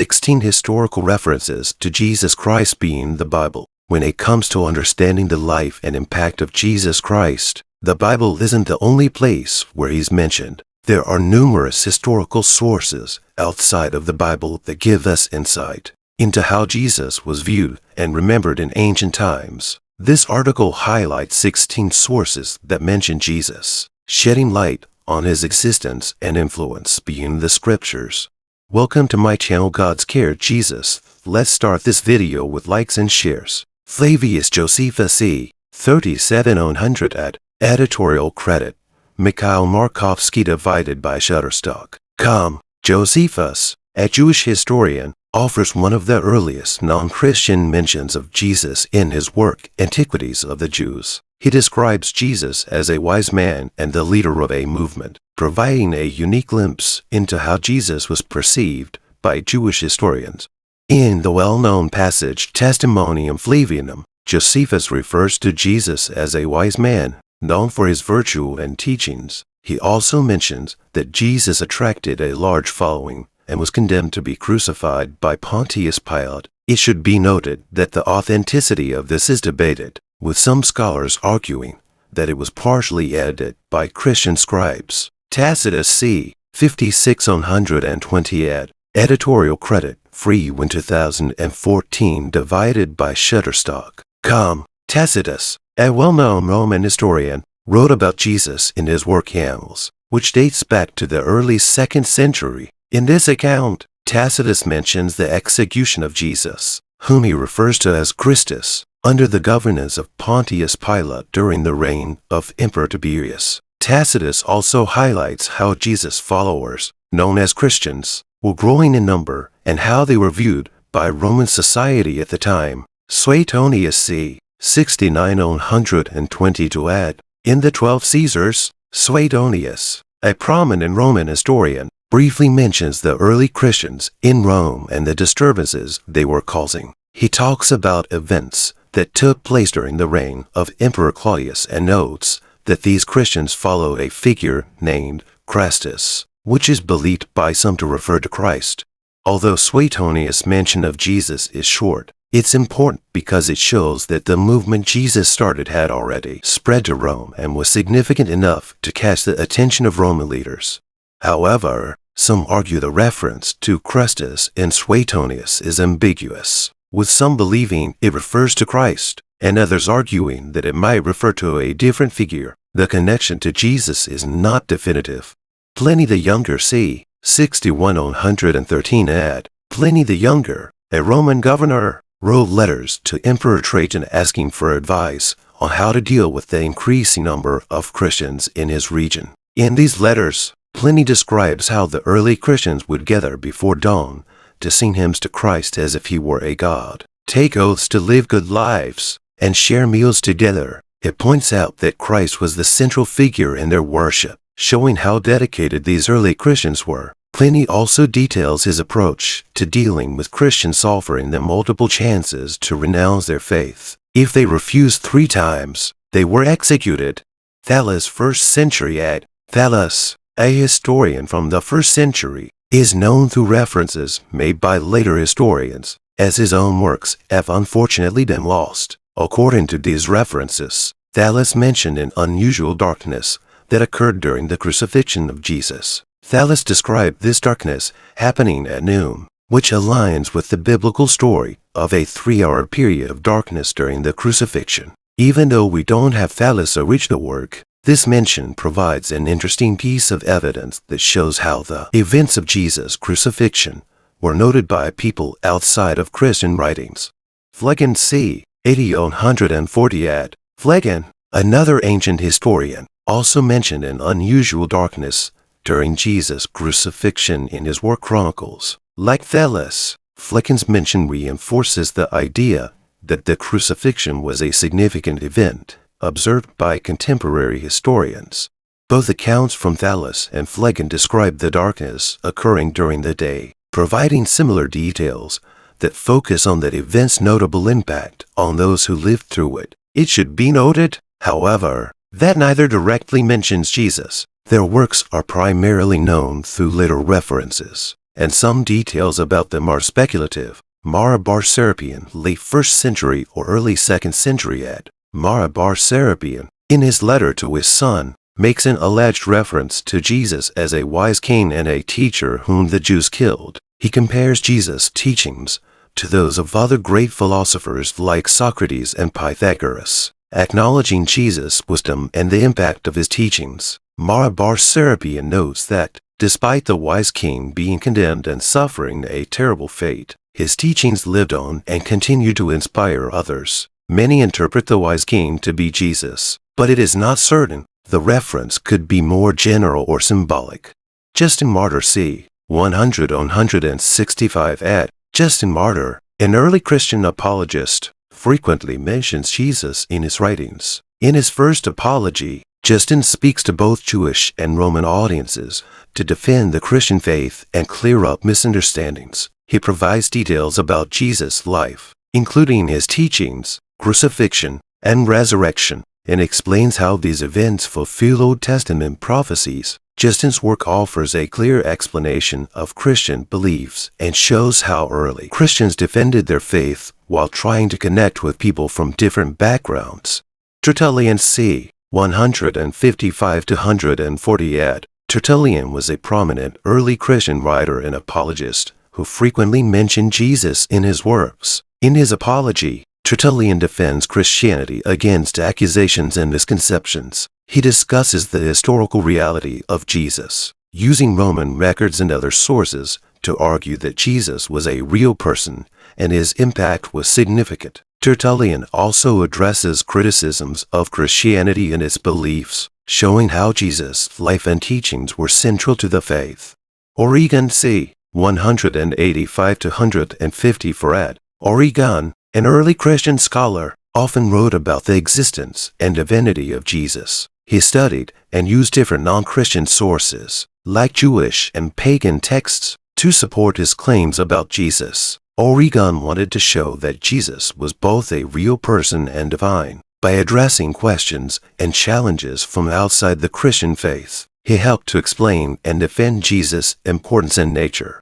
16 historical references to Jesus Christ being the Bible. When it comes to understanding the life and impact of Jesus Christ, the Bible isn't the only place where he's mentioned. There are numerous historical sources outside of the Bible that give us insight into how Jesus was viewed and remembered in ancient times. This article highlights 16 sources that mention Jesus, shedding light on his existence and influence beyond the scriptures. Welcome to my channel, God's Care Jesus. Let's start this video with likes and shares. Flavius Josephus c. 3700 at Editorial credit. Mikhail Markovskiy divided by Shutterstock.com. Josephus, a Jewish historian, offers one of the earliest non-Christian mentions of Jesus in his work Antiquities of the Jews. He describes Jesus as a wise man and the leader of a movement, providing a unique glimpse into how Jesus was perceived by Jewish historians. In the well-known passage Testimonium Flavianum, Josephus refers to Jesus as a wise man, known for his virtue and teachings. He also mentions that Jesus attracted a large following and was condemned to be crucified by Pontius Pilate. It should be noted that the authenticity of this is debated, with some scholars arguing that it was partially edited by Christian scribes. Tacitus c. 5620 at Editorial credit. Free Win 2014 divided by Shutterstock.com. Tacitus, a well-known Roman historian, wrote about Jesus in his work Annals, which dates back to the early 2nd century. In this account, Tacitus mentions the execution of Jesus, whom he refers to as Christus, under the governance of Pontius Pilate during the reign of Emperor Tiberius. Tacitus also highlights how Jesus' followers, known as Christians, were growing in number and how they were viewed by Roman society at the time. Suetonius c. 6922 at In the 12 Caesars, Suetonius, a prominent Roman historian, briefly mentions the early Christians in Rome and the disturbances they were causing. He talks about events that took place during the reign of Emperor Claudius and notes that these Christians followed a figure named Christus, which is believed by some to refer to Christ. Although Suetonius' mention of Jesus is short, it's important because it shows that the movement Jesus started had already spread to Rome and was significant enough to catch the attention of Roman leaders. However, some argue the reference to Christus in Suetonius is ambiguous, with some believing it refers to Christ, and others arguing that it might refer to a different figure. The connection to Jesus is not definitive. Pliny the Younger c. 6113 at Pliny the Younger, a Roman governor, wrote letters to Emperor Trajan asking for advice on how to deal with the increasing number of Christians in his region. In these letters, Pliny describes how the early Christians would gather before dawn to sing hymns to Christ as if he were a god, take oaths to live good lives, and share meals together. It points out that Christ was the central figure in their worship, showing how dedicated these early Christians were. Pliny also details his approach to dealing with Christians, offering them multiple chances to renounce their faith. If they refused 3 times, they were executed. Thallus, 1st century at Thallus, a historian from the 1st century, is known through references made by later historians, as his own works have unfortunately been lost. According to these references, Thallus mentioned an unusual darkness that occurred during the crucifixion of Jesus. Thallus described this darkness happening at noon, which aligns with the biblical story of a 3-hour period of darkness during the crucifixion. Even though we don't have Thallus' original work, this mention provides an interesting piece of evidence that shows how the events of Jesus' crucifixion were noted by people outside of Christian writings. Phlegon c. 8140 at Phlegon, another ancient historian, also mentioned an unusual darkness during Jesus' crucifixion in his work Chronicles. Like Thallus, Phlegon's mention reinforces the idea that the crucifixion was a significant event observed by contemporary historians. Both accounts from Thallus and Phlegon describe the darkness occurring during the day, providing similar details that focus on that event's notable impact on those who lived through it. It should be noted, however, that neither directly mentions Jesus. Their works are primarily known through later references, and some details about them are speculative. Mara bar Serapion, late 1st century or early 2nd century Ed. Mara bar Serapion, in his letter to his son, makes an alleged reference to Jesus as a wise king and a teacher whom the Jews killed. He compares Jesus' teachings to those of other great philosophers like Socrates and Pythagoras, acknowledging Jesus' wisdom and the impact of his teachings. Mara bar Serapion notes that, despite the wise king being condemned and suffering a terrible fate, his teachings lived on and continued to inspire others. Many interpret the wise king to be Jesus, but it is not certain. The reference could be more general or symbolic. Justin Martyr c. 165 Ed. Justin Martyr, an early Christian apologist, frequently mentions Jesus in his writings. In his first apology, Justin speaks to both Jewish and Roman audiences to defend the Christian faith and clear up misunderstandings. He provides details about Jesus' life, including his teachings, crucifixion, and resurrection, and explains how these events fulfill Old Testament prophecies. Justin's work offers a clear explanation of Christian beliefs and shows how early Christians defended their faith while trying to connect with people from different backgrounds. Tertullian c. 155-140 Ed. Tertullian was a prominent early Christian writer and apologist who frequently mentioned Jesus in his works. In his apology, Tertullian defends Christianity against accusations and misconceptions. He discusses the historical reality of Jesus, using Roman records and other sources to argue that Jesus was a real person and his impact was significant. Tertullian also addresses criticisms of Christianity and its beliefs, showing how Jesus' life and teachings were central to the faith. Origen c. 185-154 Ed. Origen, an early Christian scholar, often wrote about the existence and divinity of Jesus. He studied and used different non-Christian sources, like Jewish and pagan texts, to support his claims about Jesus. Origen wanted to show that Jesus was both a real person and divine. By addressing questions and challenges from outside the Christian faith, he helped to explain and defend Jesus' importance in nature.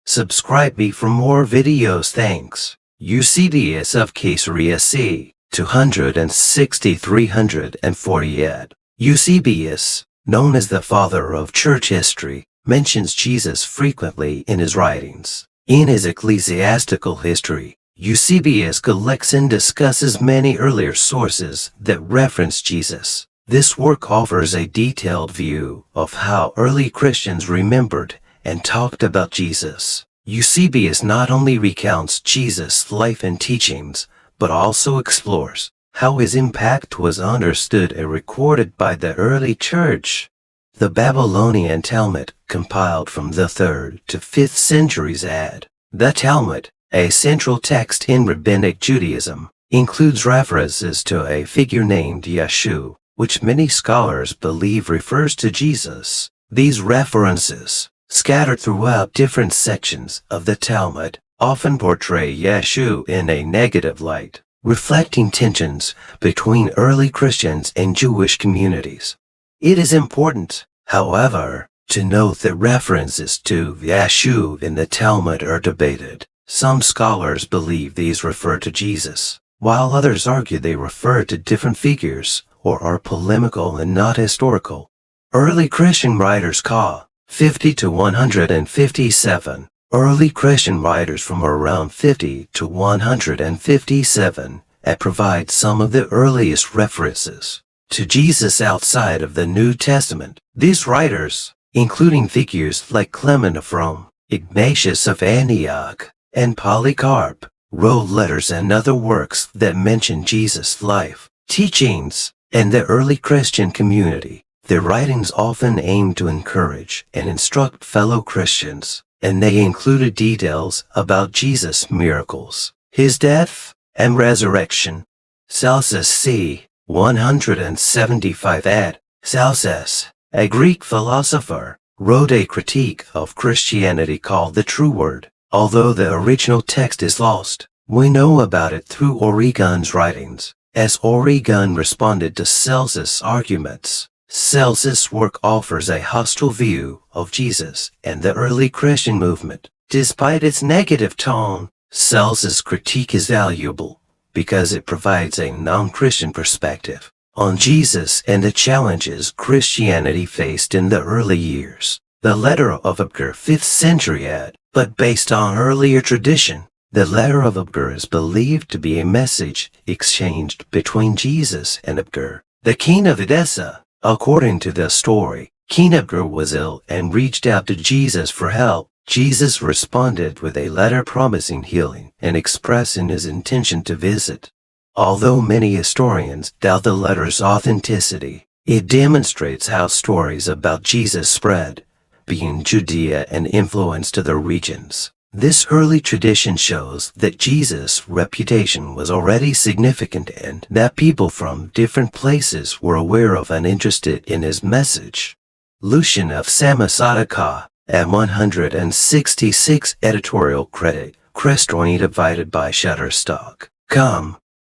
Subscribe me for more videos. Thanks. Eusebius of Caesarea c. 260-340 Ed. Eusebius, known as the father of church history, mentions Jesus frequently in his writings. In his ecclesiastical history, Eusebius collects and discusses many earlier sources that reference Jesus. This work offers a detailed view of how early Christians remembered and talked about Jesus. Eusebius not only recounts Jesus' life and teachings, but also explores how his impact was understood and recorded by the early church. The Babylonian Talmud, compiled from the 3rd to 5th centuries Ed. The Talmud, a central text in Rabbinic Judaism, includes references to a figure named Yeshu, which many scholars believe refers to Jesus. These references, scattered throughout different sections of the Talmud, often portray Yeshu in a negative light, reflecting tensions between early Christians and Jewish communities. It is important, however, to note that references to Yeshu in the Talmud are debated. Some scholars believe these refer to Jesus, while others argue they refer to different figures or are polemical and not historical. Early Christian writers ca. 50 to 157. Early Christian writers from around 50 to 157 provide some of the earliest references to Jesus outside of the New Testament. These writers, including figures like Clement of Rome, Ignatius of Antioch, and Polycarp, wrote letters and other works that mention Jesus' life, teachings, and the early Christian community. Their writings often aim to encourage and instruct fellow Christians, and they included details about Jesus' miracles, his death, and resurrection. Celsus c. 175 Ed. Celsus, a Greek philosopher, wrote a critique of Christianity called The True Word. Although the original text is lost, we know about it through Origen's writings, as Origen responded to Celsus' arguments. Celsus's work offers a hostile view of Jesus and the early Christian movement. Despite its negative tone, Celsus's critique is valuable because it provides a non-Christian perspective on Jesus and the challenges Christianity faced in the early years. The letter of Abgar 5th century ad, but based on earlier tradition. The letter of Abgar is believed to be a message exchanged between Jesus and Abgar, the king of Edessa. According to the story, King Abgar was ill and reached out to Jesus for help. Jesus responded with a letter promising healing and expressing his intention to visit. Although many historians doubt the letter's authenticity, it demonstrates how stories about Jesus spread, beyond Judea and influenced other regions. This early tradition shows that Jesus' reputation was already significant and that people from different places were aware of and interested in his message. Lucian of Samosata at 166 editorial credit, chrisdorney divided by Shutterstock.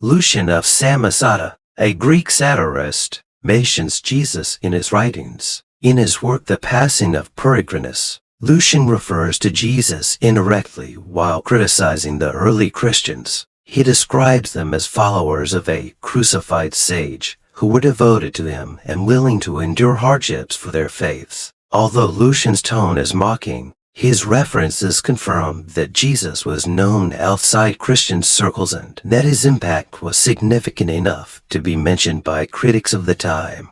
Lucian of Samosata, a Greek satirist, mentions Jesus in his writings. In his work The Passing of Peregrinus, Lucian refers to Jesus indirectly while criticizing the early Christians. He describes them as followers of a crucified sage who were devoted to him and willing to endure hardships for their faiths. Although Lucian's tone is mocking, his references confirm that Jesus was known outside Christian circles and that his impact was significant enough to be mentioned by critics of the time.